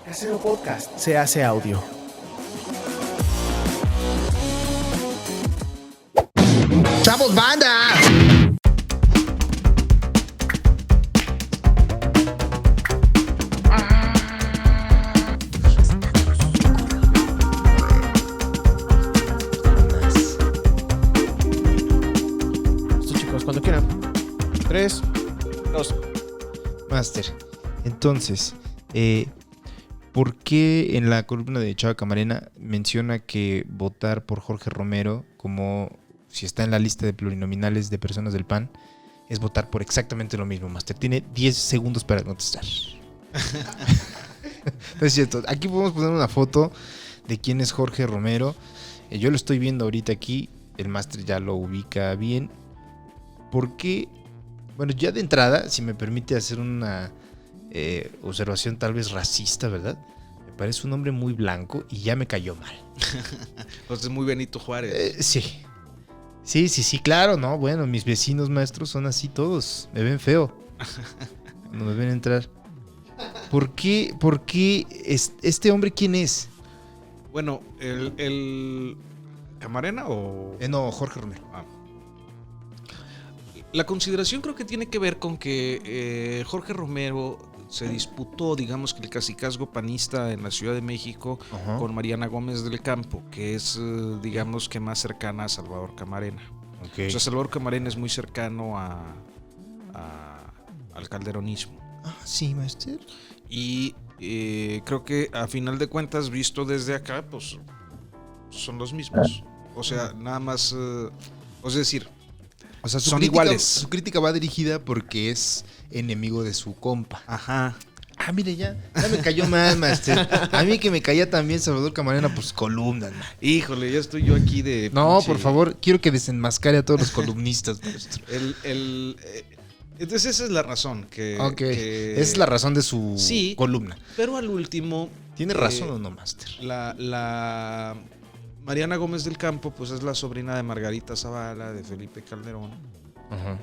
Casero Podcast se hace audio. ¡Chavos, banda! Listo, chicos, cuando quieran. 3, 2. Master, entonces, ¿por qué en la columna de Chava Camarena menciona que votar por Jorge Romero, como si está en la lista de plurinominales de personas del PAN, es votar por exactamente lo mismo, Master? Tiene 10 segundos para contestar. No es cierto. Aquí podemos poner una foto de quién es Jorge Romero. Yo lo estoy viendo ahorita aquí. El Master ya lo ubica bien. ¿Por qué? Bueno, ya de entrada, si me permite hacer una observación tal vez racista, ¿verdad? Me parece un hombre muy blanco y ya me cayó mal. Entonces, muy Benito Juárez. Sí. Sí, claro, ¿no? Bueno, mis vecinos maestros son así todos. Me ven feo cuando me ven entrar. ¿Por qué este hombre quién es? Bueno, el ¿Camarena o...? No, Jorge Romero. La consideración creo que tiene que ver con que Jorge Romero se disputó, digamos, que el cacicazgo panista en la Ciudad de México. Ajá. Con Mariana Gómez del Campo, que es, digamos, que más cercana a Salvador Camarena. Okay. O sea, Salvador Camarena es muy cercano al calderonismo. Sí, maestro. Y creo que a final de cuentas, visto desde acá, pues son los mismos. O sea, nada más, es decir, O sea, son iguales. Su crítica va dirigida porque es enemigo de su compa. Ajá. Mire, ya me cayó mal, master. A mí que me caía también Salvador Camarena, pues columnas, man. Híjole, ya estoy yo aquí de... No, pinche... por favor, quiero que desenmascare a todos los columnistas, maestro. Entonces esa es la razón que... Ok, que- esa es la razón de su Sí. columna. Pero al último... ¿Tiene razón o no, master? La Mariana Gómez del Campo, pues es la sobrina de Margarita Zavala, de Felipe Calderón, Ajá.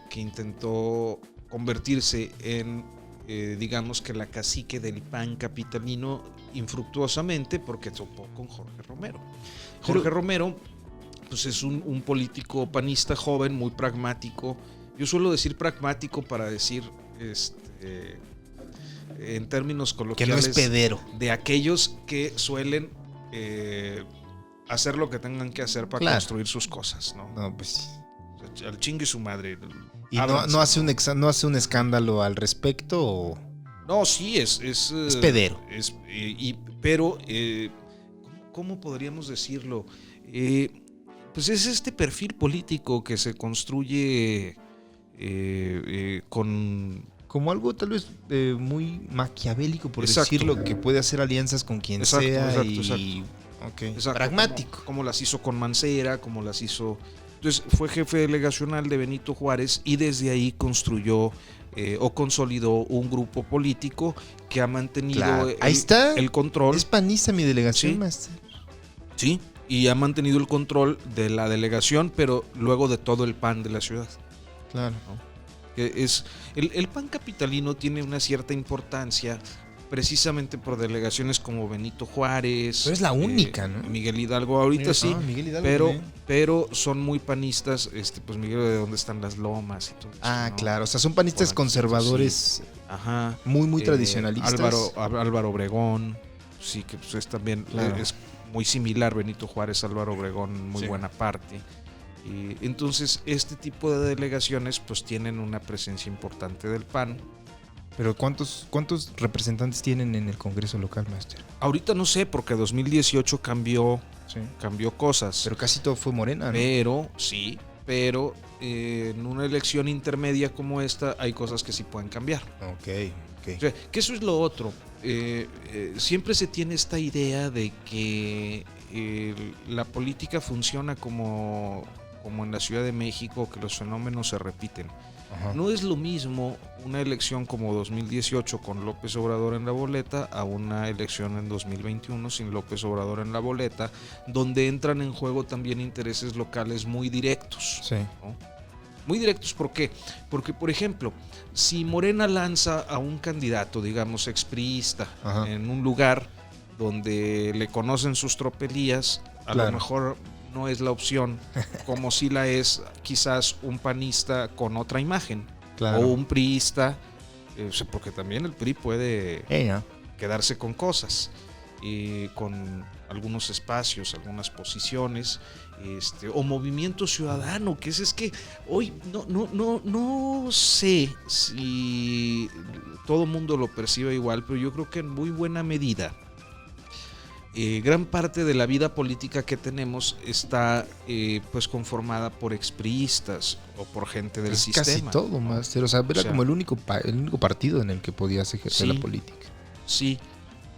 que intentó convertirse en, digamos que la cacique del PAN capitalino infructuosamente porque topó con Jorge Romero. Jorge Romero, pues es un político panista joven, muy pragmático. Yo suelo decir pragmático para decir, en términos Que coloquiales, no es pedero. de aquellos que suelen hacer lo que tengan que hacer para Claro. construir sus cosas, ¿no? No, pues sí. O sea, al chingue su madre. ¿Y no Ábranse. hace un escándalo al respecto o...? No, sí, es pedero. Pero, ¿cómo podríamos decirlo? Pues es este perfil político que se construye con... Como algo tal vez muy maquiavélico, por Exacto. decirlo, que puede hacer alianzas con quien Exacto, sea exacto. Okay. Exacto, Pragmático. como las hizo con Mancera, como las hizo... Entonces fue jefe delegacional de Benito Juárez y desde ahí construyó o consolidó un grupo político que ha mantenido Claro. Ahí está. el control. Es panista mi delegación, Sí. master. Sí, y ha mantenido el control de la delegación, pero luego de todo el PAN de la ciudad. Claro. Que es el PAN capitalino tiene una cierta importancia precisamente por delegaciones como Benito Juárez. Pero es la única, ¿no? Miguel Hidalgo ahorita sí, Miguel Hidalgo, pero son muy panistas, pues Miguel, de dónde están las lomas y todo eso, ¿no? claro. O sea, son panistas Por aquí, conservadores Ajá. muy tradicionalistas. Álvaro Obregón, sí, que pues es también Claro. es muy similar Benito Juárez, Álvaro Obregón, muy Sí. buena parte. Y entonces este tipo de delegaciones pues tienen una presencia importante del PAN. Pero ¿cuántos representantes tienen en el Congreso local, master? Ahorita no sé, porque 2018 cambió Sí. cosas. Pero casi todo fue Morena, ¿no? Pero en una elección intermedia como esta hay cosas que sí pueden cambiar. Ok. O sea, que eso es lo otro. Siempre se tiene esta idea de que la política funciona como en la Ciudad de México, que los fenómenos se repiten. Ajá. No es lo mismo una elección como 2018 con López Obrador en la boleta a una elección en 2021 sin López Obrador en la boleta, donde entran en juego también intereses locales muy directos, Sí. ¿no? Muy directos, ¿por qué? Porque, por ejemplo, si Morena lanza a un candidato, digamos, expriista, Ajá. en un lugar donde le conocen sus tropelías, a Claro. lo mejor no es la opción, como si la es quizás un panista con otra imagen, Claro. o un priista, porque también el PRI puede ¿No? quedarse con cosas, con algunos espacios, algunas posiciones, o movimiento ciudadano, que es que hoy no sé si todo el mundo lo percibe igual, pero yo creo que en muy buena medida gran parte de la vida política que tenemos está pues conformada por expriistas o por gente del Es sistema. casi todo, Master. O sea, era sea, como el único partido en el que podías ejercer sí, la política. Sí.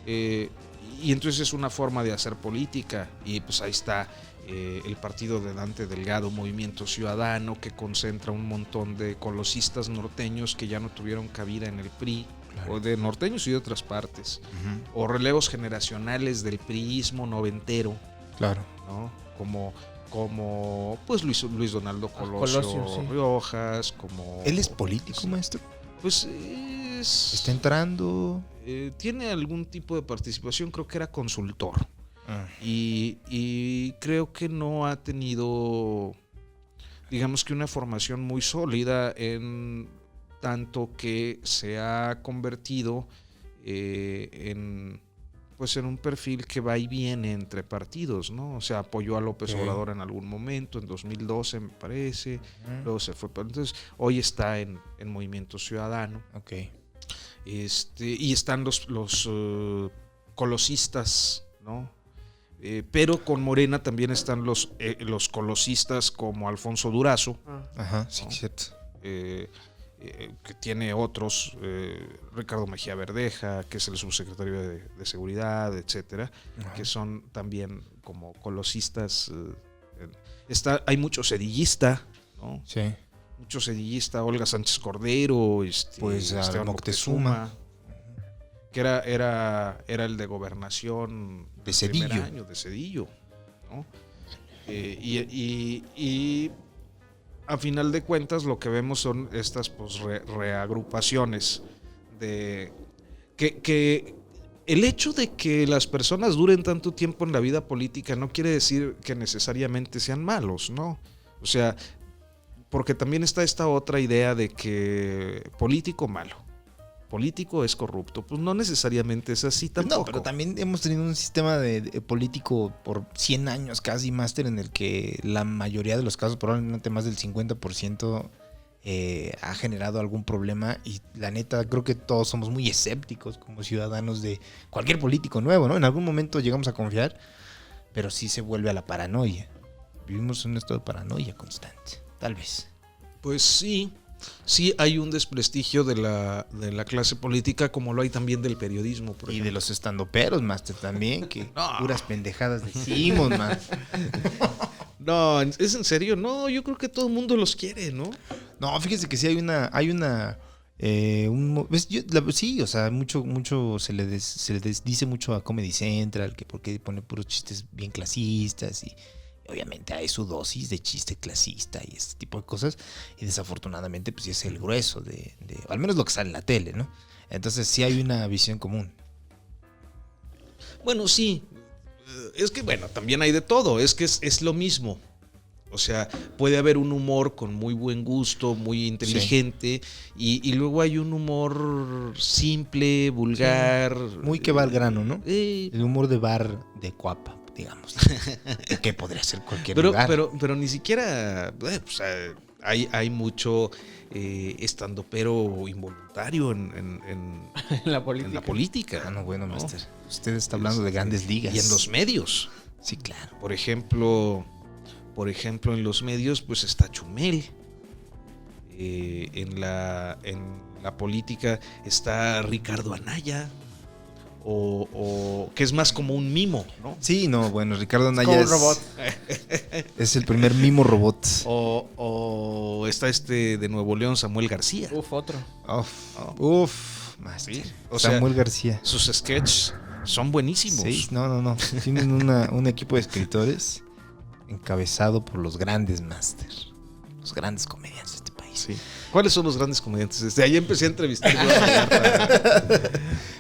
Y entonces es una forma de hacer política. Y pues ahí está el partido de Dante Delgado, Movimiento Ciudadano, que concentra un montón de colosistas norteños que ya no tuvieron cabida en el PRI. Claro. O de norteños y de otras partes. O relevos generacionales del priismo noventero. Claro. ¿No? Como pues Luis Donaldo Colosio sí. Rojas, como... ¿Él es político, maestro? Pues ¿está entrando? Tiene algún tipo de participación, creo que era consultor. Y creo que no ha tenido, digamos que una formación muy sólida en tanto que se ha convertido en un perfil que va y viene entre partidos, ¿no? O sea, apoyó a López Obrador en algún momento, en 2012 me parece, luego se fue, entonces hoy está en Movimiento Ciudadano. Okay. Y están los colosistas, ¿no? Pero con Morena también están los colosistas como Alfonso Durazo. Ajá, sí, ¿no? Cierto. Que tiene otros, Ricardo Mejía Verdeja, que es el subsecretario de Seguridad, etcétera, que son también como colosistas. Hay mucho sedillista, ¿no? Sí. Mucho sedillista, Olga Sánchez Cordero, pues Esteban Moctezuma, que era el de gobernación de Cedillo. Primer año, de Cedillo, ¿no? Y a final de cuentas lo que vemos son estas pues reagrupaciones de que el hecho de que las personas duren tanto tiempo en la vida política no quiere decir que necesariamente sean malos, ¿no? O sea, porque también está esta otra idea de que político malo, político es corrupto. Pues no necesariamente es así tampoco. No, pero también hemos tenido un sistema de político por 100 años casi, Master, en el que la mayoría de los casos, probablemente más del 50%, ha generado algún problema. Y la neta, creo que todos somos muy escépticos como ciudadanos de cualquier político nuevo, ¿no? En algún momento llegamos a confiar, pero sí se vuelve a la paranoia. Vivimos en un estado de paranoia constante, tal vez. Pues sí hay un desprestigio de la clase política, como lo hay también del periodismo, por ejemplo. De los estandoperos, Master, también, que puras pendejadas decimos, man. No, ¿es en serio? No, yo creo que todo el mundo los quiere, ¿no? No, fíjese que sí hay una sí, o sea, mucho se le dice mucho a Comedy Central, que porque pone puros chistes bien clasistas y obviamente hay su dosis de chiste clasista y este tipo de cosas, y desafortunadamente pues sí es el grueso de al menos lo que sale en la tele, ¿no? Entonces sí hay una visión común. Bueno, sí, es que bueno, también hay de todo, es que es lo mismo. O sea, puede haber un humor con muy buen gusto, muy inteligente, sí. y luego hay un humor simple, vulgar. Sí. Muy que va al grano, ¿no? El humor de bar de Cuapa, digamos. Que podría ser cualquier lugar. Pero ni siquiera, pues, hay mucho estandopero involuntario en la política. En la política. Ah, no, bueno, ¿no? Master. Usted está hablando de grandes ligas. Y en los medios. Sí, claro. Por ejemplo, en los medios, pues está Chumel. En la política está Ricardo Anaya. O que es más como un mimo, ¿no? Sí, no, bueno, Ricardo Anaya es como un robot. Es el primer mimo robot. O está de Nuevo León, Samuel García. Otro. Master. Sí, Samuel García. Sus sketches son buenísimos. Sí, no. Tienen un equipo de escritores encabezado por los grandes Master. Los grandes comediantes. Sí. ¿Cuáles son los grandes comediantes? Desde ahí empecé a entrevistar yo a Vallarta.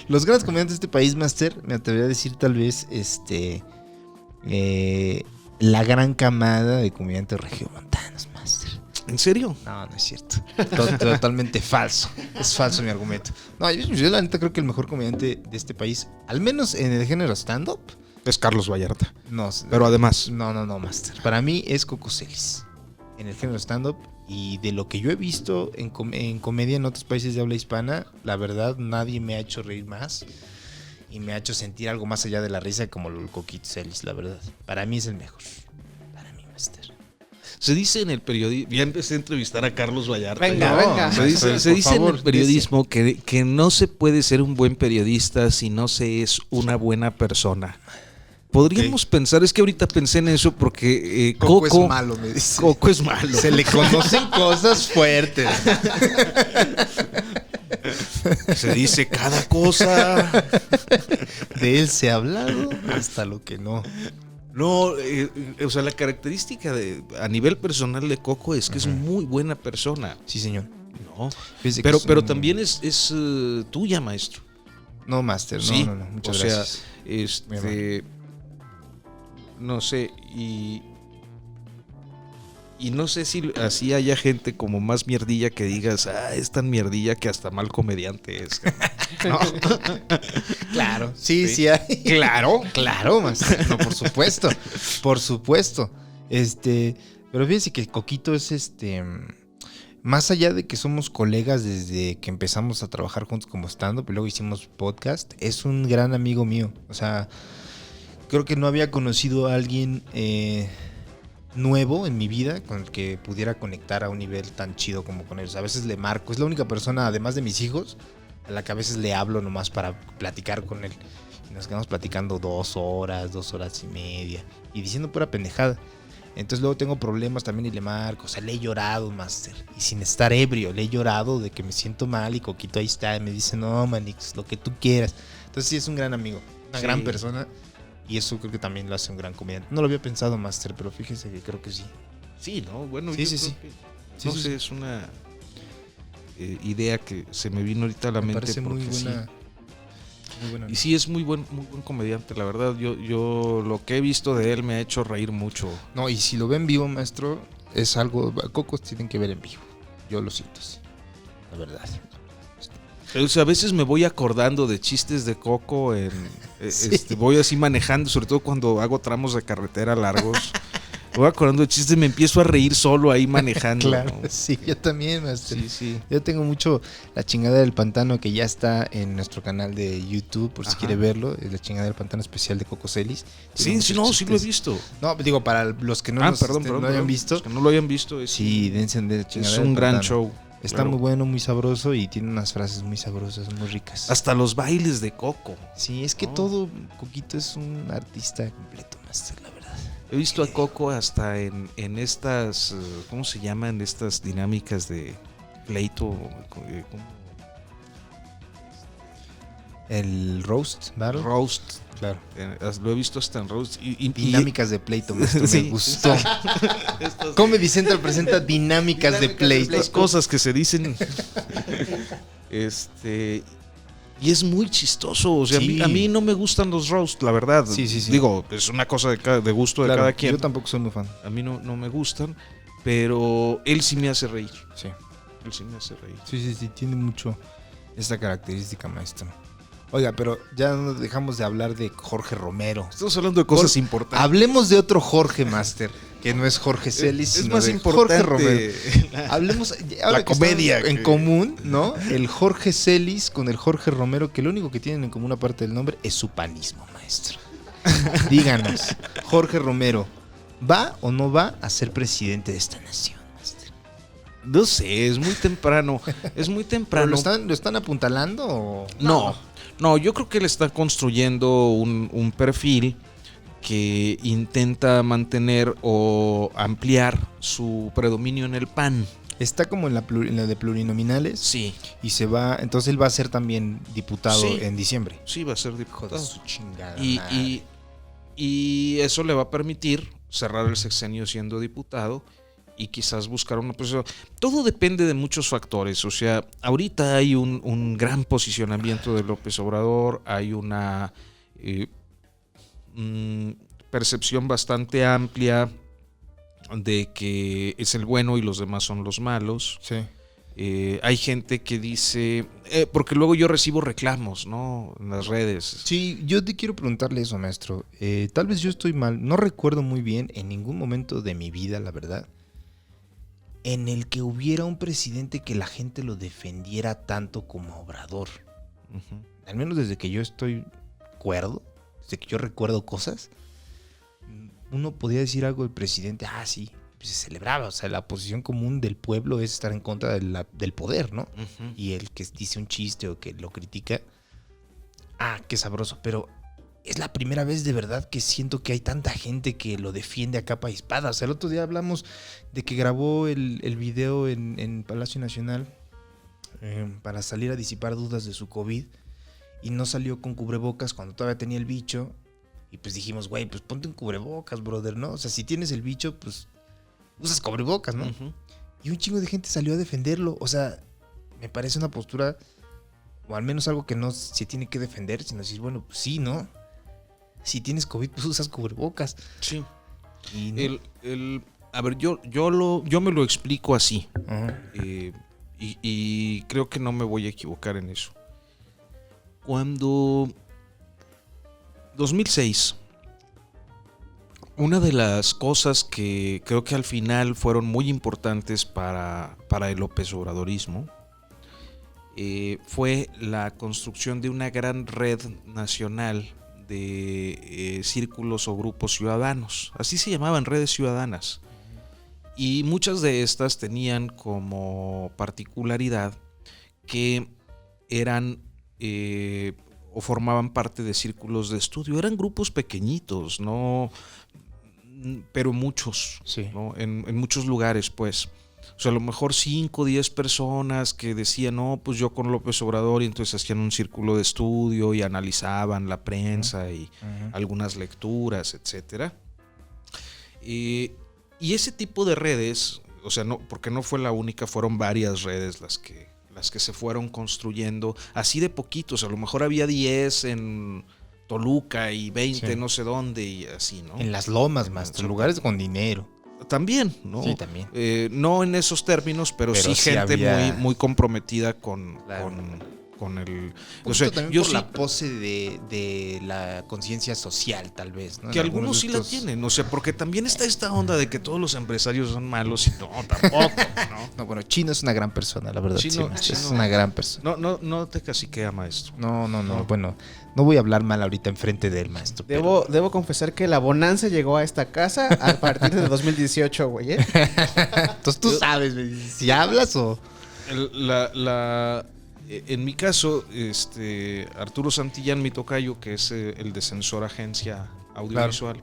Los grandes comediantes de este país, Master, me atrevería a decir tal vez la gran camada de comediantes regiomontanos, Master. ¿En serio? No, no es cierto. Totalmente falso. Es falso mi argumento. No, yo la neta creo que el mejor comediante de este país, al menos en el género stand-up, Es Carlos Vallarta. no. Pero además, No, Master. Para mí es Coco Celis. En el género stand-up. Y de lo que yo he visto en comedia en otros países de habla hispana, la verdad, nadie me ha hecho reír más. Y me ha hecho sentir algo más allá de la risa como el Coquito Celis, la verdad. Para mí es el mejor. Para mí, Master. se dice en el periodismo, ya empecé a entrevistar a Carlos Vallarta. Venga, No, venga. Se dice, Por se dice favor, en el periodismo que no se puede ser un buen periodista si no se es una buena persona. Podríamos pensar, es que ahorita pensé en eso porque Coco es malo, me dice. Coco es malo. Se le conocen cosas fuertes. Se dice cada cosa. De él se ha hablado hasta lo que no. No, o sea, la característica a nivel personal de Coco es que es muy buena persona. Sí, señor. No, Fíjese que pero es también es tuya, maestro. No, Master, Sí, no. Muchas o sea, gracias. No sé, y no sé si así haya gente como más mierdilla que digas, es tan mierdilla que hasta mal comediante es. ¿No? Claro. Sí hay. Claro, Master. No, por supuesto. Por supuesto. Pero fíjense que Coquito es más allá de que somos colegas desde que empezamos a trabajar juntos como stand-up y luego hicimos podcast, es un gran amigo mío. O sea, creo que no había conocido a alguien nuevo en mi vida con el que pudiera conectar a un nivel tan chido como con ellos. A veces le marco, es la única persona, además de mis hijos, a la que a veces le hablo nomás para platicar con él. Y nos quedamos platicando 2 horas, 2 horas y media, y diciendo pura pendejada. Entonces luego tengo problemas también y le marco. O sea, le he llorado, Master. Y sin estar ebrio, le he llorado de que me siento mal y Coquito ahí está y me dice, no, Manix, lo que tú quieras. Entonces sí es un gran amigo, una gran persona. Y eso creo que también lo hace un gran comediante. No lo había pensado, Master, pero fíjese que creo que sí. Sí, ¿no? Bueno, Sí, yo sí, creo sí. que, no sé, es una idea que se me vino ahorita a la Me mente. parece muy porque buena. sí. Muy buena. Y sí, es muy buen comediante, la verdad. Yo lo que he visto de él me ha hecho reír mucho. No, y si lo ven vivo, maestro, es algo. Cocos tienen que ver en vivo. Yo lo siento así. La verdad. O sea, a veces me voy acordando de chistes de Coco Sí. voy así manejando, sobre todo cuando hago tramos de carretera largos. Me voy acordando de chistes y me empiezo a reír solo ahí manejando. Claro, ¿no? sí, yo también, Master. Sí. Yo tengo mucho La Chingada del Pantano, que ya está en nuestro canal de YouTube, por si Ajá. quiere verlo. Es La Chingada del Pantano especial de Coco Celis. Sí, sí, no, sí lo he visto. No, digo, para los que no, Perdón, lo hayan visto. Los que no lo hayan visto, Sí, dense de La Chingada es del un gran Pantano. show. Está claro. muy bueno, muy sabroso y tiene unas frases muy sabrosas, muy ricas. Hasta los bailes de Coco. Sí, es que No. todo Coquito es un artista completo, Master, la verdad. He visto a Coco hasta en estas, ¿cómo se llaman? Estas dinámicas de pleito. ¿Cómo? El roast battle. Roast. Claro. Lo he visto hasta en roast. Dinámicas de pleito, maestro, Sí. me gustó. Comedy Central presenta dinámicas de pleito. Estas cosas que se dicen. Y es muy chistoso. O sea, Sí. a mí no me gustan los roast, la verdad. Sí. Digo, es una cosa de gusto de Claro, cada quien. yo tampoco soy muy fan. A mí no me gustan, pero él sí me hace reír. Sí. Él sí me hace reír. Sí, tiene mucho esta característica, maestro. Oiga, pero ya no dejamos de hablar de Jorge Romero. Estamos hablando de cosas importantes. Hablemos de otro Jorge, Master, que no es Jorge Celis, Es sino más de importante Jorge Romero. Hablemos ahora la que están comedia en que- común, ¿no? El Jorge Celis con el Jorge Romero, que lo único que tienen en común aparte del nombre es su panismo, maestro. Díganos, Jorge Romero, ¿va o no va a ser presidente de esta nación, maestro? No sé, es muy temprano. Es muy ¿Pero temprano. lo están apuntalando o...? No, yo creo que él está construyendo un perfil que intenta mantener o ampliar su predominio en el PAN. Está como en la de plurinominales Sí, y se va, entonces él va a ser también diputado Sí. en diciembre. sí va a ser Hijo de diputado. su chingada Y, madre. y eso le va a permitir cerrar el sexenio siendo diputado y quizás buscar una posición. Todo depende de muchos factores. O sea, ahorita hay un gran posicionamiento de López Obrador, hay una percepción bastante amplia de que es el bueno y los demás son los malos. Sí. Hay gente que dice, porque luego yo recibo reclamos, ¿no? En las redes. Sí, yo te quiero preguntarle eso, maestro. Tal vez yo estoy mal. No recuerdo muy bien en ningún momento de mi vida, la verdad, en el que hubiera un presidente que la gente lo defendiera tanto como Obrador. Uh-huh. Al menos desde que yo estoy cuerdo, desde que yo recuerdo cosas, uno podía decir algo del presidente, sí, pues se celebraba. O sea, la posición común del pueblo es estar en contra del poder, ¿no? Uh-huh. Y el que dice un chiste o que lo critica, qué sabroso. Pero es la primera vez de verdad que siento que hay tanta gente que lo defiende a capa y espada. O sea, el otro día hablamos de que grabó el video en Palacio Nacional para salir a disipar dudas de su COVID y no salió con cubrebocas cuando todavía tenía el bicho. Y pues dijimos, güey, pues ponte un cubrebocas, brother, ¿no? O sea, si tienes el bicho, pues usas cubrebocas, ¿no? Uh-huh. Y un chingo de gente salió a defenderlo. O sea, me parece una postura, o al menos algo que no se tiene que defender, sino decir, bueno, pues sí, ¿no? Si tienes COVID, pues usas cubrebocas. Sí. Y no. A ver, yo me lo explico así. Uh-huh. Y creo que no me voy a equivocar en eso. Cuando 2006, una de las cosas que creo que al final fueron muy importantes para el López Obradorismo fue la construcción de una gran red nacional de círculos o grupos ciudadanos. Así se llamaban, redes ciudadanas. Y muchas de estas tenían como particularidad que eran o formaban parte de círculos de estudio. Eran grupos pequeñitos, ¿no? Pero muchos, Sí. ¿no? En muchos lugares, pues. O sea, a lo mejor 5 o 10 personas que decían, no, pues yo con López Obrador, y entonces hacían un círculo de estudio y analizaban la prensa y algunas lecturas, etcétera. Y ese tipo de redes, o sea, no, porque no fue la única, fueron varias redes las que se fueron construyendo así de poquitos. A lo mejor había 10 en Toluca y 20 no sé dónde y así, ¿no? En las lomas, más, en lugares con dinero. También, ¿no? Sí, también. No en esos términos, pero sí gente había... muy comprometida con el... O sea, también yo por sí, la pose de la conciencia social, tal vez, ¿no? que algunos sí la tienen, o sea, porque también está esta onda de que todos los empresarios son malos y no, tampoco, ¿no? No, bueno, Chino es una gran persona, la verdad. Chino es una gran persona. No te caciquea, maestro. No. Bueno, no voy a hablar mal ahorita enfrente del maestro. Debo confesar que la bonanza llegó a esta casa a partir de 2018, güey, ¿eh? Entonces tú sabes, si hablas o... En mi caso, Arturo Santillán, mi tocayo, que es el de Sensor Agencia Audiovisual,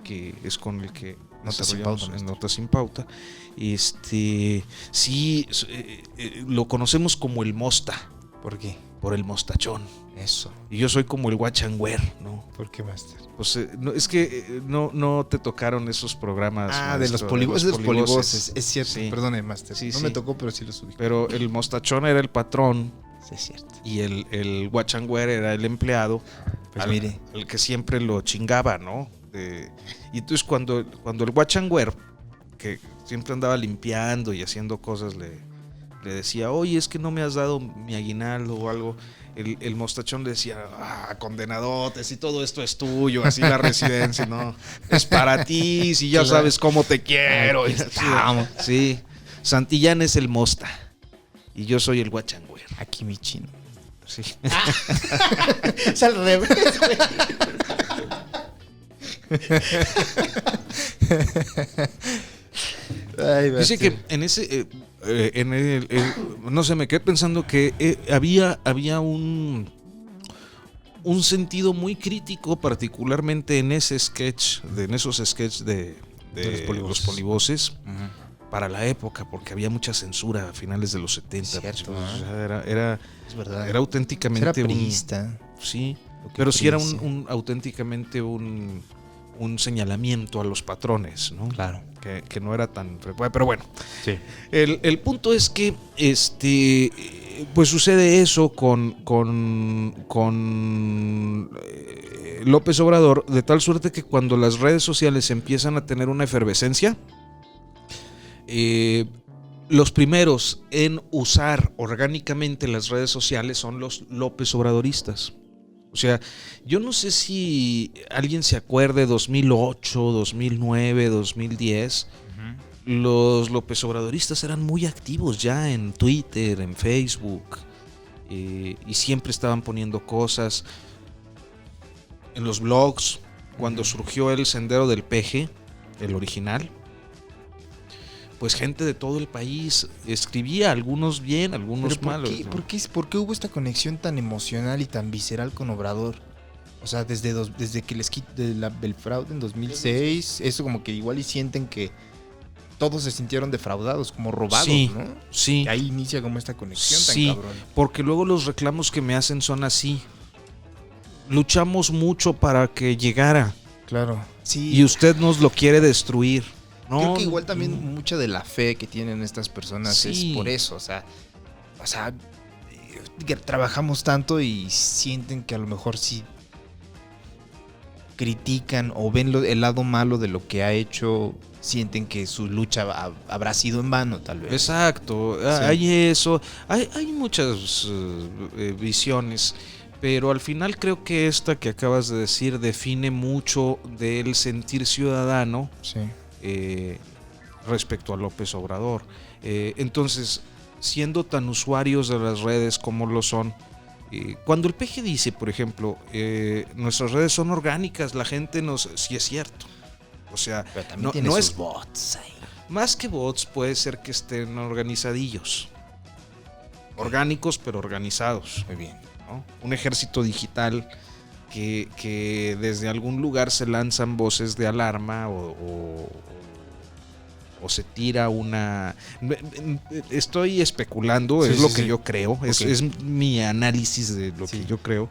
que es con el que desarrollamos en Notas Sin Pauta, sí, lo conocemos como el Mosta. ¿Por qué? Por el mostachón. Eso. Y yo soy como el Watchangüer, ¿no? ¿Por qué, master? Pues es que no te tocaron esos programas. Maestro, de los polivoces. Es cierto, sí. Perdone, master. Sí, no me tocó, pero sí los subí. Pero el mostachón era el patrón. Sí, es cierto. Y el Watchangüer era el empleado. Pues mire. El que siempre lo chingaba, ¿no? Y entonces cuando el Watchangüer, que siempre andaba limpiando y haciendo cosas, le decía, oye, es que no me has dado mi aguinaldo o algo. El mostachón le decía, condenadotes, y todo esto es tuyo, así la residencia, ¿no? Es para ti, si ya sabes cómo te quiero. Sí, Santillán es el Mosta y yo soy el Watchangüer. Aquí mi Chino. Sí. Es al revés, güey. Dice que en ese no sé, me quedé pensando que había un sentido muy crítico, particularmente en ese sketch, en esos sketches de los polivoces, para la época, porque había mucha censura a finales de los 70. Cierto, o sea, era es verdad. Era auténticamente era priista. sí, pero sí era auténticamente un un señalamiento a los patrones, ¿no? Claro. Que no era tan frecuente, pero bueno. Sí. El punto es que pues sucede eso con López Obrador, de tal suerte que cuando las redes sociales empiezan a tener una efervescencia, los primeros en usar orgánicamente las redes sociales son los López Obradoristas. O sea, yo no sé si alguien se acuerde 2008, 2009, 2010. Los López Obradoristas eran muy activos ya en Twitter, en Facebook, y siempre estaban poniendo cosas en los blogs. Cuando surgió el Sendero del Peje, el original, pues gente de todo el país escribía, algunos bien, algunos malos. ¿Por qué hubo esta conexión tan emocional y tan visceral con Obrador? O sea, desde que les quitó el fraude en 2006, eso como que igual y sienten que todos se sintieron defraudados, como robados, Sí, ¿no? sí. Y ahí inicia como esta conexión Sí, tan cabrón. porque luego los reclamos que me hacen son así. Luchamos mucho para que llegara Claro. Sí. y usted nos lo quiere destruir. No, Creo que igual también mucha de la fe que tienen estas personas Sí. es por eso, o sea, que trabajamos tanto y sienten que a lo mejor sí critican o ven el lado malo de lo que ha hecho, sienten que su lucha habrá sido en vano, tal vez. Exacto, Sí. hay eso, hay muchas visiones, pero al final creo que esta que acabas de decir define mucho del sentir ciudadano Sí. respecto a López Obrador. Entonces, siendo tan usuarios de las redes como lo son, cuando el PG dice, por ejemplo, nuestras redes son orgánicas, la gente sí es cierto. O sea, Pero también no, tiene no sus es bots ahí. más que bots, puede ser que estén organizadillos. Orgánicos, pero organizados. Muy bien. ¿No? Un ejército digital que desde algún lugar se lanzan voces de alarma o se tira una... Estoy especulando, Sí, es lo sí, que sí. yo creo, Ok. es mi análisis de lo Sí. que yo creo,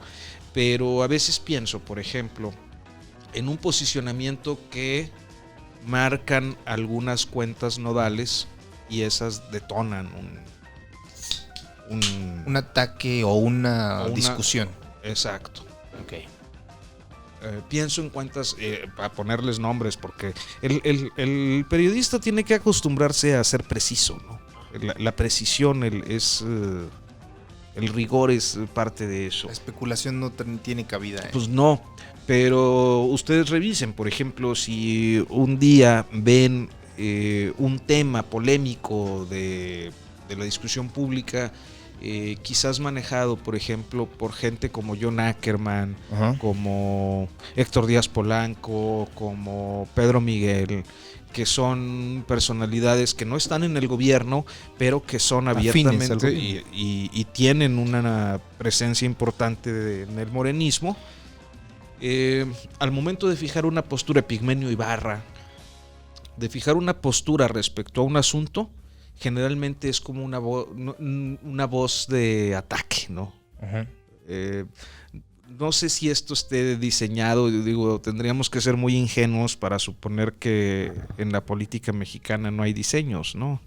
pero a veces pienso, por ejemplo, en un posicionamiento que marcan algunas cuentas nodales y esas detonan Un ataque o una O una- discusión. Exacto. Ok. Pienso en cuentas, para ponerles nombres, porque el periodista tiene que acostumbrarse a ser preciso, ¿no? La precisión, el rigor es parte de eso. La especulación no tiene cabida. Pues no, pero ustedes revisen, por ejemplo, si un día ven un tema polémico de la discusión pública, quizás manejado, por ejemplo, por gente como John Ackerman, Ajá. como Héctor Díaz Polanco, como Pedro Miguel, que son personalidades que no están en el gobierno, pero que son Afines al abiertamente gobierno. y tienen una presencia importante en el morenismo. Al momento de fijar una postura, Epigmenio Ibarra, de fijar una postura respecto a un asunto, generalmente es como una voz de ataque, ¿no? Ajá. No sé si esto esté diseñado, yo digo, tendríamos que ser muy ingenuos para suponer que en la política mexicana no hay diseños, ¿no?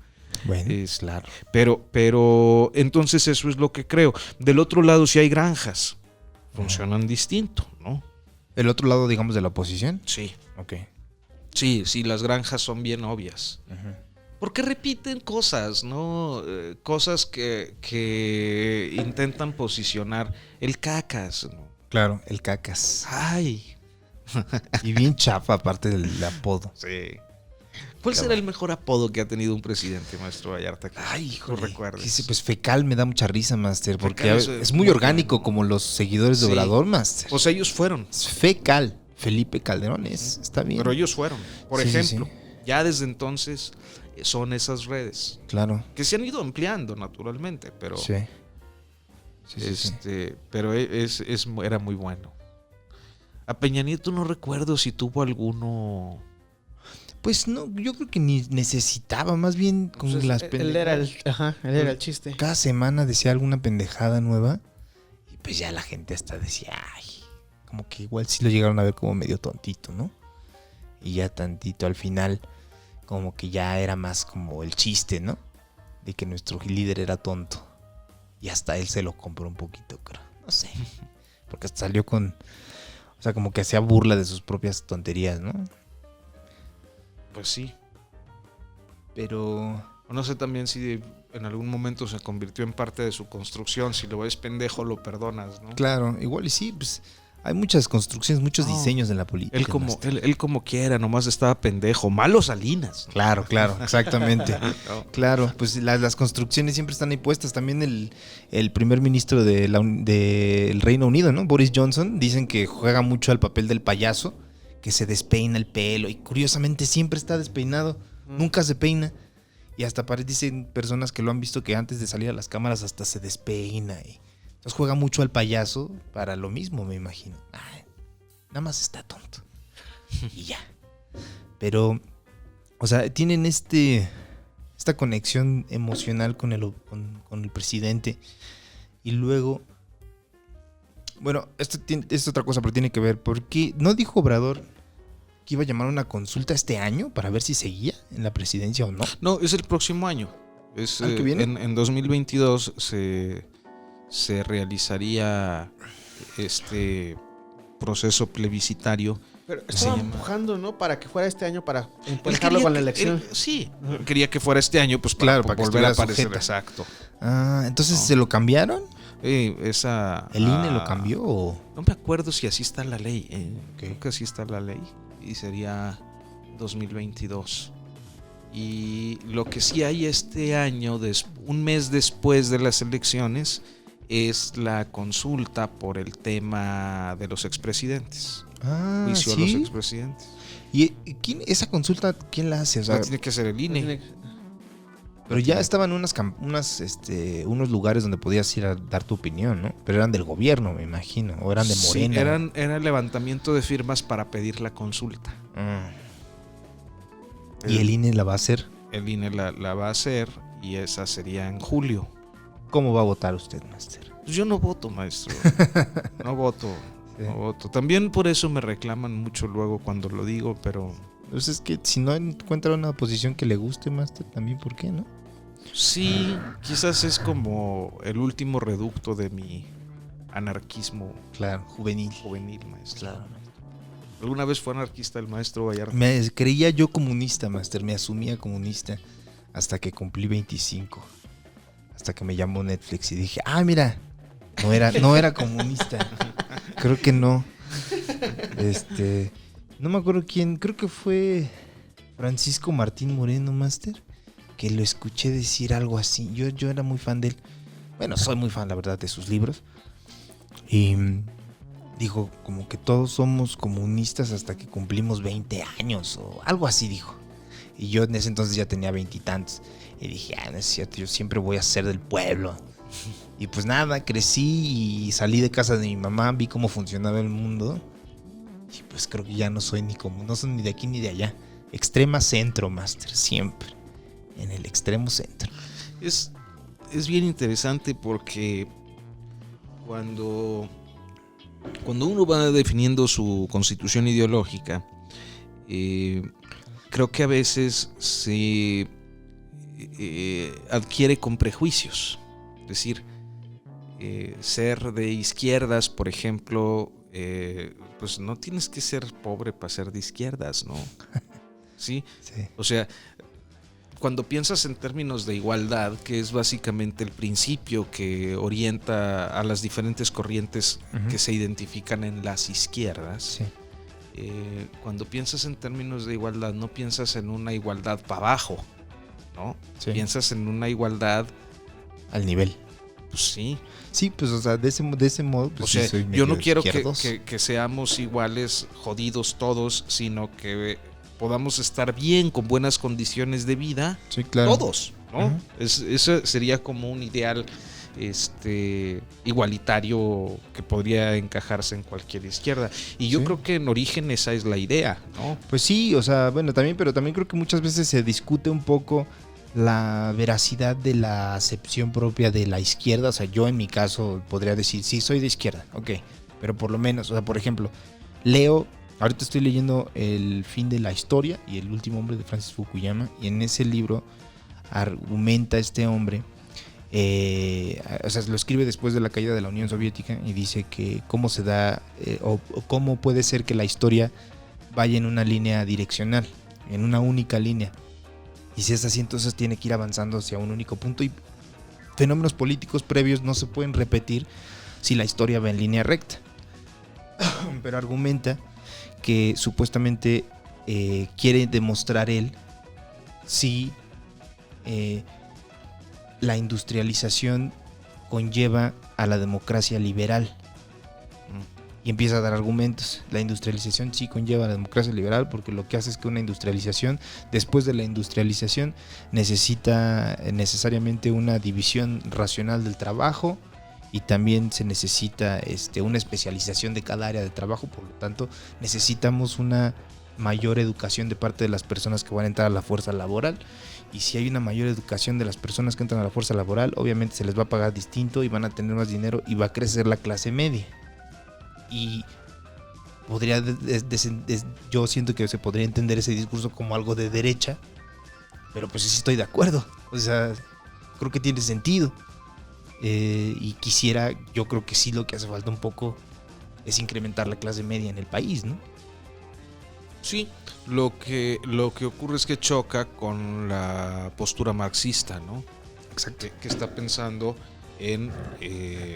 Bueno, Claro. Pero entonces eso es lo que creo. Del otro lado sí hay granjas, funcionan distinto, ¿no? ¿el otro lado, digamos, de la oposición? Sí, Ok. sí, las granjas son bien obvias. Ajá. Porque repiten cosas, ¿no? Cosas que intentan posicionar el cacas, ¿no? Claro, el cacas. Ay, Y bien chafa, aparte del apodo. sí. ¿Cuál será el mejor apodo que ha tenido un presidente, maestro Vallarta? Ay, ¿lo recuerdas? Pues fecal me da mucha risa, Master, porque Fecal es muy orgánico como los seguidores de Sí. Obrador, Master. Pues ellos fueron, Es fecal. Felipe Calderón está bien. pero ellos fueron. Por Sí, sí, ejemplo, sí. ya desde entonces son esas redes Claro. que se han ido ampliando naturalmente, pero Sí. Sí, sí. pero era muy bueno. A Peña Nieto no recuerdo si tuvo alguno. Pues no, yo creo que ni necesitaba, más bien con Pues las él era el chiste. Cada semana decía alguna pendejada nueva y pues ya la gente hasta decía, ay, como que igual sí lo llegaron a ver como medio tontito, ¿no? Y ya tantito al final, como que ya era más como el chiste, ¿no? De que nuestro líder era tonto. Y hasta él se lo compró un poquito, creo. No sé. Porque hasta salió con... O sea, como que hacía burla de sus propias tonterías, ¿no? Pues sí. Pero... No sé también si en algún momento se convirtió en parte de su construcción. Si lo ves pendejo, lo perdonas, ¿no? Claro, igual y sí, pues hay muchas construcciones, muchos diseños en la política. Él como quiera, nomás estaba pendejo. Malo Salinas. Claro, exactamente. No. Claro, pues las construcciones siempre están ahí puestas. También el primer ministro del Reino Unido, ¿no? Boris Johnson, dicen que juega mucho al papel del payaso, que se despeina el pelo y curiosamente siempre está despeinado, nunca se peina. Y hasta dicen personas que lo han visto que antes de salir a las cámaras hasta se despeina. Entonces juega mucho al payaso para lo mismo, me imagino. Ay, nada más está tonto. Y ya. Pero, o sea, tienen esta conexión emocional con el presidente. Y luego, bueno, esto es otra cosa, pero tiene que ver. Porque no dijo Obrador que iba a llamar una consulta este año para ver si seguía en la presidencia o no. No, es el próximo año. Es ¿El que viene? En 2022 se realizaría este proceso plebiscitario. Pero estaba empujando, ¿no? Para que fuera este año para emparejarlo Él con la quería elección. sí, quería que fuera este año, pues Claro, para para que volver a estuviera aparecer. sujeta. Exacto. Ah, entonces No. ¿se lo cambiaron? ¿El INE lo cambió o...? No me acuerdo si así está la ley. Ok. Creo que así está la ley. Y sería 2022. Y lo que sí hay este año, un mes después de las elecciones, es la consulta por el tema de los expresidentes. Ah, Juicio a los ¿sí? expresidentes. ¿Y esa consulta quién la hace? O sea, Tiene que ser el INE. pero ya estaban unos lugares donde podías ir a dar tu opinión, ¿no? Pero eran del gobierno, me imagino, o eran de Morena. Sí, era el levantamiento de firmas para pedir la consulta. ¿Y el INE la va a hacer? El INE la va a hacer y esa sería en julio. ¿Cómo va a votar usted, Master? Pues yo no voto, maestro. No voto. Sí. No voto. También por eso me reclaman mucho luego cuando lo digo, pero Pues es que si no encuentra una posición que le guste, Master, también, ¿por qué, no? sí, quizás es como el último reducto de mi anarquismo Claro, juvenil. juvenil, maestro. Claro. ¿Alguna vez fue anarquista el maestro Vallarta? Me creía yo comunista, Master, me asumía comunista hasta que cumplí 25. Hasta que me llamó Netflix y dije, mira, no era comunista. Creo que no. No me acuerdo quién, creo que fue Francisco Martín Moreno, Master, que lo escuché decir algo así. Yo era muy fan de él. Bueno, soy muy fan, la verdad, de sus libros. Y dijo como que todos somos comunistas hasta que cumplimos 20 años o algo así dijo. Y yo en ese entonces ya tenía 20 y tantos. Y dije, no es cierto, yo siempre voy a ser del pueblo. Y pues nada, crecí y salí de casa de mi mamá, vi cómo funcionaba el mundo. Y pues creo que ya no soy no soy ni de aquí ni de allá. Extrema centro, Master, siempre. En el extremo centro. Es bien interesante porque cuando uno va definiendo su constitución ideológica, creo que a veces se adquiere con prejuicios. Es decir, ser de izquierdas, por ejemplo, pues no tienes que ser pobre para ser de izquierdas, ¿no? ¿Sí? Sí. O sea, cuando piensas en términos de igualdad, que es básicamente el principio que orienta a las diferentes corrientes que se identifican en las izquierdas, Sí. Cuando piensas en términos de igualdad, no piensas en una igualdad para abajo, ¿no? Sí. Piensas en una igualdad, Al nivel. pues sí. Sí, pues o sea, de ese modo, pues O sea, sí soy yo medio no quiero izquierdos. que seamos iguales, jodidos todos, sino que podamos estar bien, con buenas condiciones de vida, Sí, claro. todos, ¿no? Ujú. Eso sería como un ideal igualitario que podría encajarse en cualquier izquierda. Y yo Sí. creo que en origen esa es la idea, ¿no? Pues sí, o sea, bueno, pero también creo que muchas veces se discute un poco la veracidad de la acepción propia de la izquierda. O sea, yo en mi caso podría decir, sí, soy de izquierda, ok, pero por lo menos, o sea, por ejemplo, leo Ahorita estoy leyendo El fin de la historia y El último hombre de Francis Fukuyama, y en ese libro argumenta este hombre, o sea, lo escribe después de la caída de la Unión Soviética, y dice que cómo se da o cómo puede ser que la historia vaya en una línea direccional, en una única línea, y si es así, entonces tiene que ir avanzando hacia un único punto, y fenómenos políticos previos no se pueden repetir si la historia va en línea recta. Pero argumenta que supuestamente quiere demostrar él si la industrialización conlleva a la democracia liberal. Y empieza a dar argumentos. La industrialización sí conlleva a la democracia liberal, porque lo que hace es que una industrialización, después de la industrialización, necesita necesariamente una división racional del trabajo, y también se necesita una especialización de cada área de trabajo. Por lo tanto, necesitamos una mayor educación de parte de las personas que van a entrar a la fuerza laboral, y si hay una mayor educación de las personas que entran a la fuerza laboral, obviamente se les va a pagar distinto y van a tener más dinero y va a crecer la clase media. Y podría yo siento que se podría entender ese discurso como algo de derecha, pero pues sí estoy de acuerdo, o sea, creo que tiene sentido. Y yo creo que sí, lo que hace falta un poco es incrementar la clase media en el país, ¿no? Sí, lo que ocurre es que choca con la postura marxista, ¿no? Exacto. Que está pensando en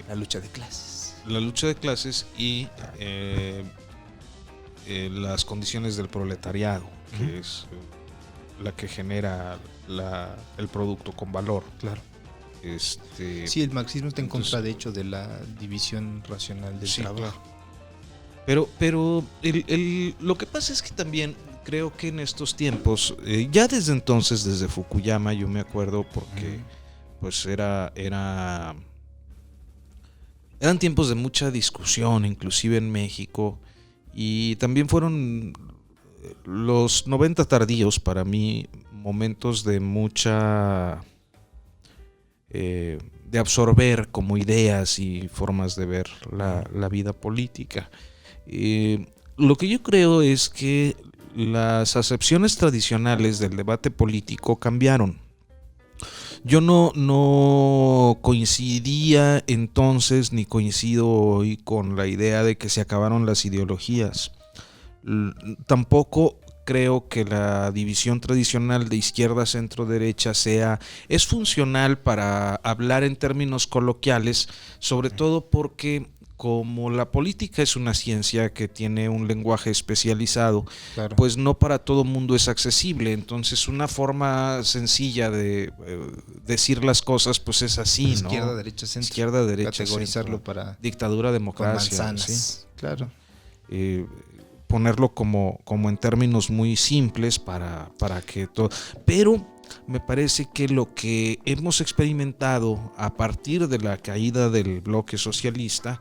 La lucha de clases. la lucha de clases y las condiciones del proletariado, que es la que genera el producto con valor. Claro. Sí, el marxismo está en contra, de hecho, de la división racional del trabajo. Claro. Pero lo que pasa es que también creo que en estos tiempos, ya desde entonces, desde Fukuyama, yo me acuerdo, porque pues eran tiempos de mucha discusión, inclusive en México, y también fueron los 90 tardíos para mí momentos de mucha de absorber como ideas y formas de ver la vida política. Lo que yo creo es que las acepciones tradicionales del debate político cambiaron. Yo no coincidía entonces, ni coincido hoy, con la idea de que se acabaron las ideologías. Tampoco creo que la división tradicional de izquierda, centro, derecha es funcional para hablar en términos coloquiales, sobre todo porque como la política es una ciencia que tiene un lenguaje especializado, claro, pues no para todo mundo es accesible. Entonces una forma sencilla de decir las cosas pues es así, ¿no? Izquierda, derecha, centro. Izquierda, derecha, categorizarlo centro. Para dictadura, democracia, con manzanas. ¿sí? Claro. Ponerlo como en términos muy simples para que todo. Pero me parece que lo que hemos experimentado a partir de la caída del bloque socialista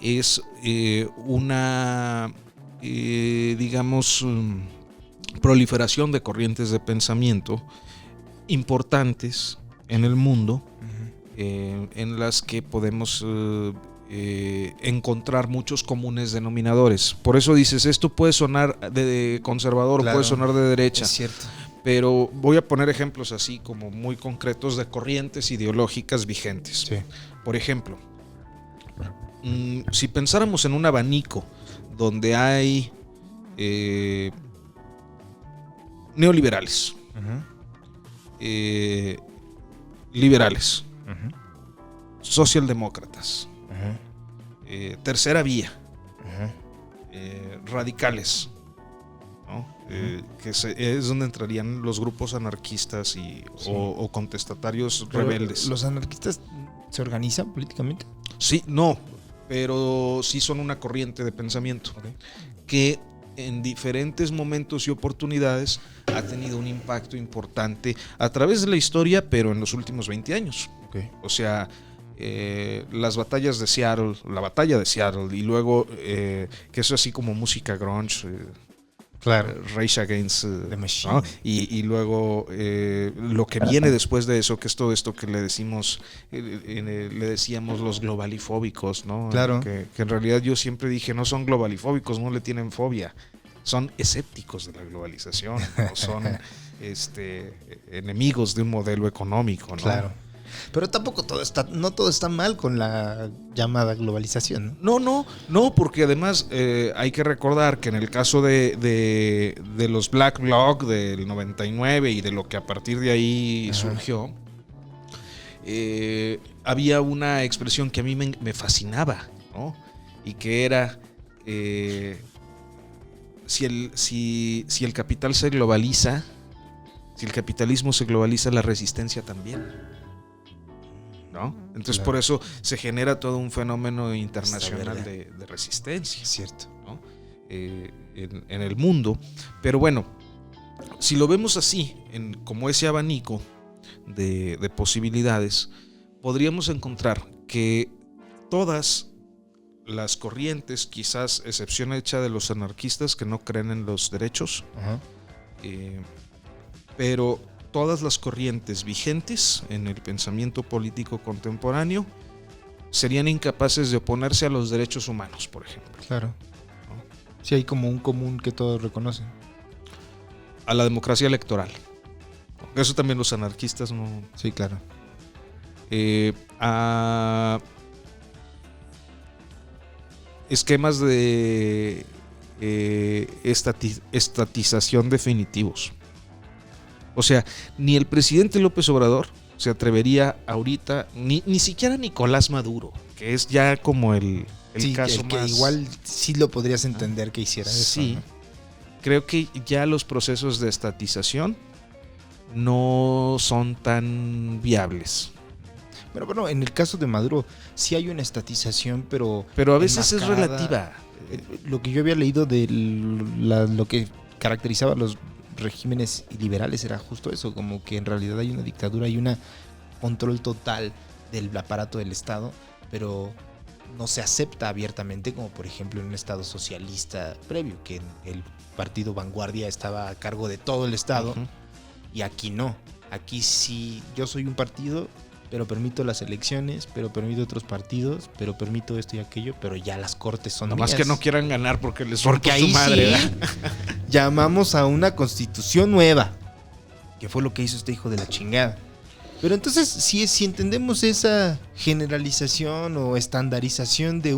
es una, digamos, proliferación de corrientes de pensamiento importantes en el mundo, en las que podemos encontrar muchos comunes denominadores. Por eso dices, esto puede sonar de conservador, claro, puede sonar de derecha. Es cierto. Pero voy a poner ejemplos así como muy concretos de corrientes ideológicas vigentes. Sí. Por ejemplo, si pensáramos en un abanico donde hay neoliberales, liberales, socialdemócratas, tercera vía, radicales, ¿no? Que es donde entrarían los grupos anarquistas o contestatarios. Pero rebeldes. ¿Los anarquistas se organizan políticamente? Sí, no, pero sí son una corriente de pensamiento que en diferentes momentos y oportunidades ha tenido un impacto importante a través de la historia, pero en los últimos 20 años. O sea, las batallas de Seattle, la batalla de Seattle, y luego que eso así como música grunge, claro, Rage Against the Machine, ¿no? Y luego lo que viene después de eso, que es todo esto que le decíamos los globalifóbicos, ¿no? Claro. Que en realidad yo siempre dije, no son globalifóbicos, no le tienen fobia, son escépticos de la globalización, o son enemigos de un modelo económico, ¿no? Claro. Pero tampoco no todo está mal con la llamada globalización, ¿no? No, porque además hay que recordar que en el caso de los Black Bloc del 99 y de lo que a partir de ahí surgió, había una expresión que a mí me fascinaba, ¿no? Y que era si el capital se globaliza, si el capitalismo se globaliza, la resistencia también, ¿no? Entonces, claro, por eso se genera todo un fenómeno internacional de resistencia, cierto, ¿no? En el mundo. Pero bueno, si lo vemos así, como ese abanico de posibilidades, podríamos encontrar que todas las corrientes, quizás excepción hecha de los anarquistas que no creen en los derechos, pero todas las corrientes vigentes en el pensamiento político contemporáneo serían incapaces de oponerse a los derechos humanos, por ejemplo. Claro. Sí, hay como un común que todos reconocen. A la democracia electoral. Eso también los anarquistas no. Sí, claro. A esquemas de estatización definitivos. O sea, ni el presidente López Obrador se atrevería ahorita, ni siquiera Nicolás Maduro, que es ya como el caso que más. igual sí lo podrías entender que hiciera eso. Sí, ¿no? creo que ya los procesos de estatización no son tan viables. Pero bueno, en el caso de Maduro sí hay una estatización, pero a veces es enmascarada. relativa. Lo que yo había leído de lo que caracterizaba a los regímenes liberales era justo eso, como que en realidad hay una dictadura y un control total del aparato del Estado, pero no se acepta abiertamente, como por ejemplo en un Estado socialista previo, que el partido Vanguardia estaba a cargo de todo el Estado, y aquí no. Aquí sí, yo soy un partido, pero permito las elecciones, pero permito otros partidos, pero permito esto y aquello, pero ya las cortes son Nomás mías. que no quieran ganar porque les Porque rompo ahí su madre. sí llamamos a una constitución nueva, que fue lo que hizo este hijo de la chingada. Pero entonces, si entendemos esa generalización o estandarización de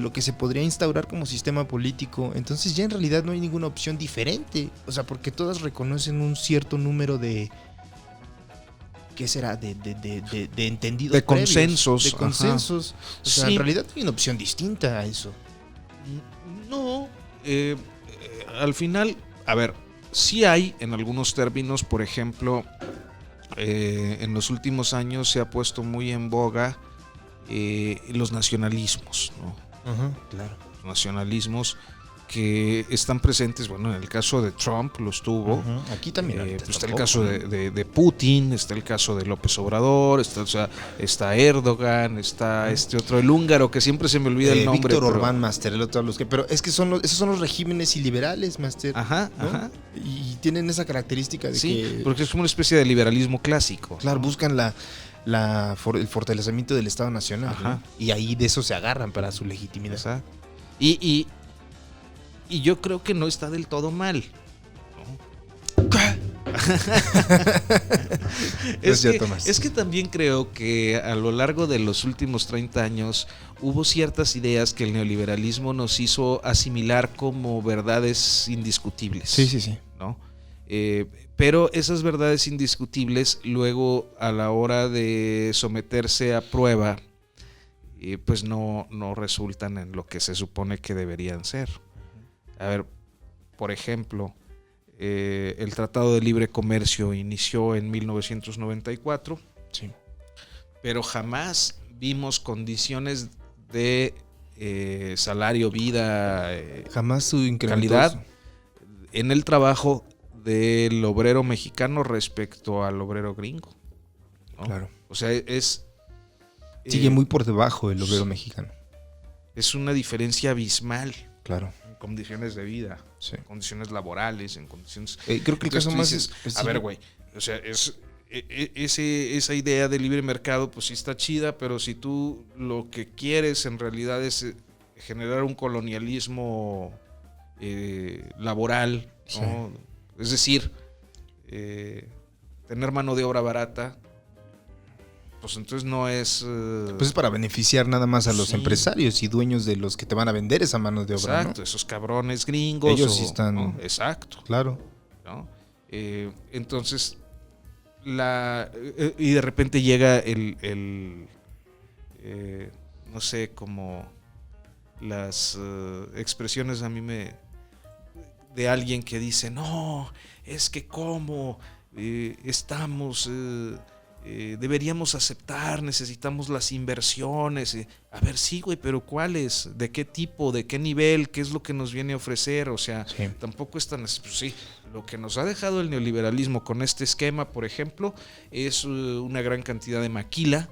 lo que se podría instaurar como sistema político, entonces ya en realidad no hay ninguna opción diferente. O sea, porque todas reconocen un cierto número de... ¿Qué será? De entendidos De previos, consensos. de consensos. O sea, Sí. en realidad hay una opción distinta a eso. No, al final, a ver, sí hay en algunos términos, por ejemplo, en los últimos años se ha puesto muy en boga los nacionalismos, ¿no? Claro. Los nacionalismos que están presentes, bueno, en el caso de Trump los tuvo. Aquí también. Pues está el caso de Putin, está el caso de López Obrador, está Erdogan, está este otro, el húngaro, que siempre se me olvida el nombre. Víctor Orbán, Master, el otro pero es que esos son los regímenes iliberales, Master. Ajá, ¿no? ajá. Y tienen esa característica de Sí, que, porque es como una especie de liberalismo clásico. claro, buscan el fortalecimiento del Estado Nacional. Ajá. ¿no? Y ahí de eso se agarran para su legitimidad. Exacto. Y yo creo que no está del todo mal. Es que también creo que a lo largo de los últimos 30 años hubo ciertas ideas que el neoliberalismo nos hizo asimilar como verdades indiscutibles. Sí. ¿No? Pero esas verdades indiscutibles luego a la hora de someterse a prueba pues no resultan en lo que se supone que deberían ser. A ver, por ejemplo, el Tratado de Libre Comercio inició en 1994, Sí. pero jamás vimos condiciones de salario, vida, Jamás su incremento. calidad en el trabajo del obrero mexicano respecto al obrero gringo, ¿no? Claro. O sea, Sigue muy por debajo el obrero mexicano. es una diferencia abismal Claro. en condiciones de vida, Sí. en condiciones laborales, en condiciones. Creo que el Entonces caso tú más dices, específico- a ver, güey, o sea, esa idea de libre mercado, pues sí está chida, pero si tú lo que quieres en realidad es generar un colonialismo laboral, Sí. ¿no? Es decir, tener mano de obra barata, pues entonces no es... Pues es para beneficiar nada más a los Sí. empresarios y dueños de los que te van a vender esa mano de obra, exacto, esos cabrones gringos. Ellos sí están- ¿no? Exacto. ¿no? Claro. ¿No? Entonces, y de repente llega no sé, como las expresiones de alguien que dice, no, es que cómo estamos, deberíamos aceptar, necesitamos las inversiones. A ver, sí, güey, pero ¿cuáles? ¿De qué tipo? ¿De qué nivel? ¿Qué es lo que nos viene a ofrecer? O sea, Sí. tampoco es tan... Pues sí, lo que nos ha dejado el neoliberalismo con este esquema, por ejemplo, es una gran cantidad de maquila,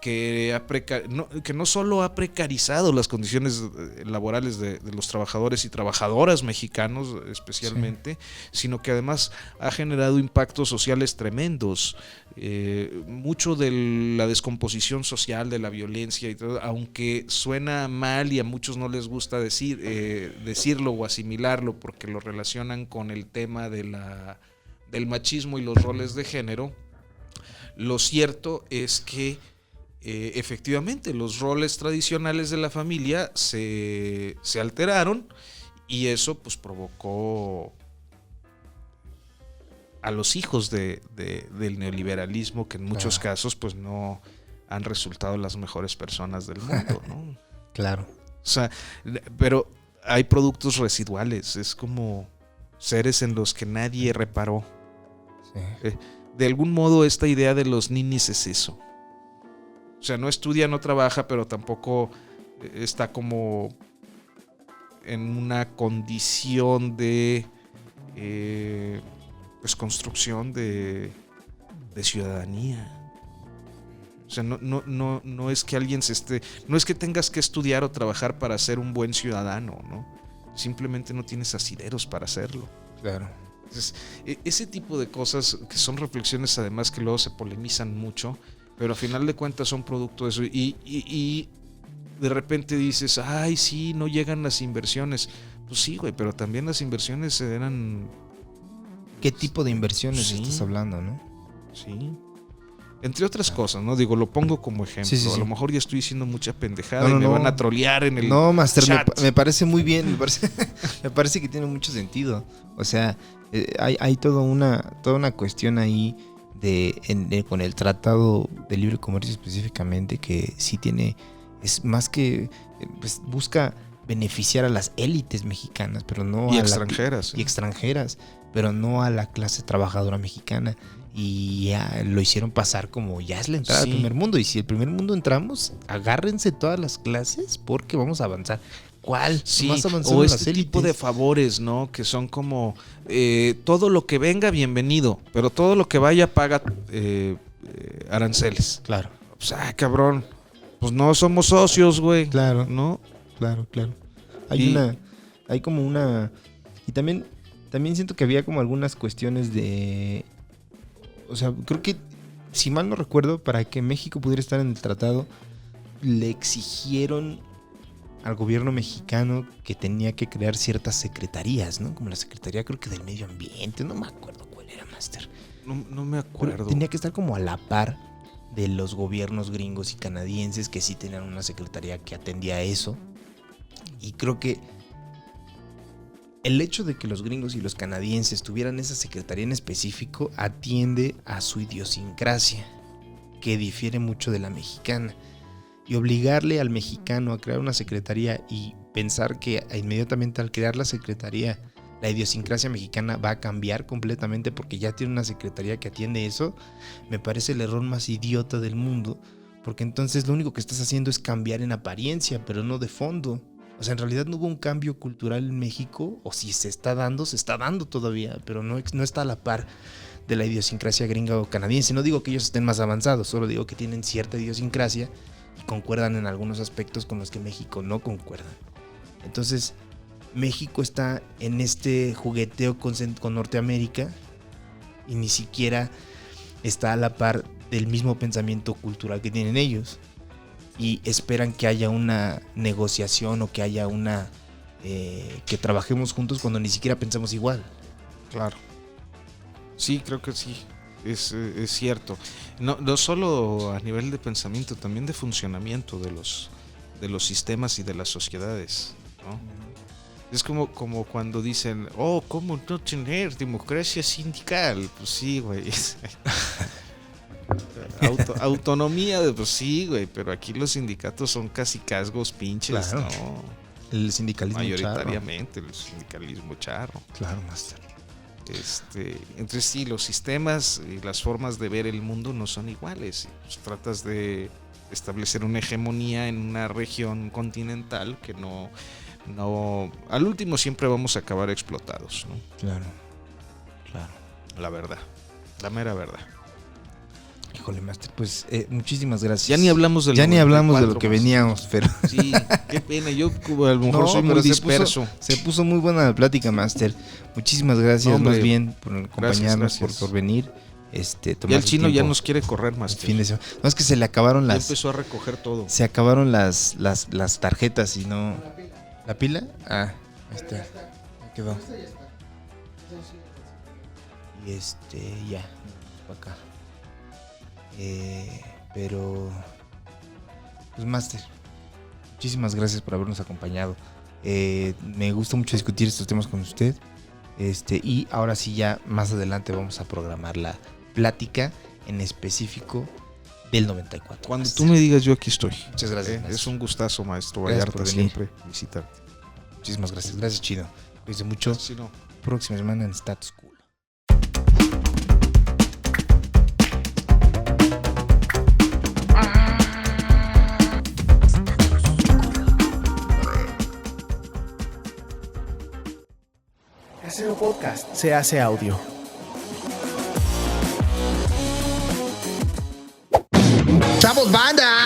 que no solo ha precarizado las condiciones laborales de los trabajadores y trabajadoras mexicanos especialmente, sino que además ha generado impactos sociales tremendos. Mucho de la descomposición social, de la violencia y todo, aunque suena mal y a muchos no les gusta decirlo o asimilarlo porque lo relacionan con el tema del machismo y los roles de género, lo cierto es que efectivamente los roles tradicionales de la familia se alteraron y eso pues provocó a los hijos del neoliberalismo, que en muchos casos pues no han resultado las mejores personas del mundo, ¿no? Claro. O sea, pero hay productos residuales, es como seres en los que nadie reparó. Sí. De algún modo esta idea de los ninis es eso. O sea, no estudia, no trabaja, pero tampoco está como en una condición de pues construcción de ciudadanía. O sea, no es que alguien no es que tengas que estudiar o trabajar para ser un buen ciudadano, ¿no? Simplemente no tienes asideros para hacerlo. Claro. Entonces, ese tipo de cosas que son reflexiones además que luego se polemizan mucho, pero a final de cuentas son producto de eso y de repente dices, ay, sí, no llegan las inversiones. Pues sí, güey, pero también las inversiones eran... ¿Qué tipo de inversiones Sí. estás hablando, no? Sí. Entre otras cosas, ¿no? Digo, lo pongo como ejemplo. Sí, sí, sí. A lo mejor ya estoy diciendo mucha pendejada No, y me no. van a trolear en el No, Master, chat. me parece muy bien, me parece que tiene mucho sentido. O sea, hay toda una cuestión ahí con el Tratado de Libre Comercio específicamente que sí es más que, pues, busca beneficiar a las élites mexicanas, pero no Y a extranjeras. y extranjeras, pero no a la clase trabajadora mexicana. Y ya lo hicieron pasar como ya es la entrada Sí. al primer mundo. Y si el primer mundo entramos, agárrense todas las clases porque vamos a avanzar. ¿Cuál? Sí, Más avanzado o en las este tipo de élites. favores, ¿no? Que son como todo lo que venga, bienvenido, pero todo lo que vaya paga aranceles. Claro, O sea, cabrón, pues no somos socios, güey. claro, ¿No? claro. Y- Hay como una... Y también siento que había como algunas cuestiones de... O sea, creo que, si mal no recuerdo, para que México pudiera estar en el tratado, le exigieron al gobierno mexicano que tenía que crear ciertas secretarías, ¿no? Como la Secretaría, creo que del Medio Ambiente, no me acuerdo cuál era, Master. No me acuerdo. Tenía que estar como a la par de los gobiernos gringos y canadienses que sí tenían una secretaría que atendía a eso. Y creo que el hecho de que los gringos y los canadienses tuvieran esa secretaría en específico atiende a su idiosincrasia, que difiere mucho de la mexicana. Y obligarle al mexicano a crear una secretaría y pensar que inmediatamente al crear la secretaría la idiosincrasia mexicana va a cambiar completamente porque ya tiene una secretaría que atiende eso, me parece el error más idiota del mundo, porque entonces lo único que estás haciendo es cambiar en apariencia, pero no de fondo. O sea, en realidad no hubo un cambio cultural en México, o si se está dando todavía, pero no está a la par de la idiosincrasia gringa o canadiense. No digo que ellos estén más avanzados, solo digo que tienen cierta idiosincrasia y concuerdan en algunos aspectos con los que México no concuerda. Entonces, México está en este jugueteo con Norteamérica y ni siquiera está a la par del mismo pensamiento cultural que tienen ellos. Y esperan que haya una negociación o que haya una que trabajemos juntos cuando ni siquiera pensamos igual. Claro. Sí, creo que sí. Es cierto. No solo a nivel de pensamiento, también de funcionamiento de los sistemas y de las sociedades, ¿no? Es como cuando dicen, ¿cómo no tener democracia sindical? Pues sí, güey. Autonomía, pues sí, güey, pero aquí los sindicatos son casi casgos pinches, Claro. ¿no? El sindicalismo Mayoritariamente, el sindicalismo charro. charro. Claro, Master. Entonces sí, los sistemas y las formas de ver el mundo no son iguales. Pues tratas de establecer una hegemonía en una región continental que no al último siempre vamos a acabar explotados, ¿no? Claro. La verdad, la mera verdad. Híjole, Master, pues muchísimas gracias. Ya ni hablamos del Ya ni hablamos de lo 94, que más. veníamos, pero Sí, qué pena, yo a lo mejor No, soy muy pero disperso. se puso muy buena la plática, Master. Muchísimas gracias, No, hombre, más bien, por acompañarnos, gracias. por venir. Ya Tomar el su chino ya tiempo nos quiere correr más. el fin de semana. No, es que se le acabaron Ya las empezó a recoger todo. se acabaron las tarjetas y no. ¿La pila? Ah, ahí está. Ahí quedó. Y ya, para acá. Pero pues Master, muchísimas gracias por habernos acompañado. Me gusta mucho discutir estos temas con usted. Y ahora sí, ya más adelante vamos a programar la plática en específico del 94. Cuando Master. tú me digas, yo aquí estoy. Muchas gracias, Es maestro. un gustazo, maestro Gracias Vallarta, por venir. siempre visitarte. Muchísimas gracias. Gracias, Chido. Cuídense mucho. Si no, Próxima semana en Status Cool. Casero Podcast se hace audio. ¡Chavos, banda!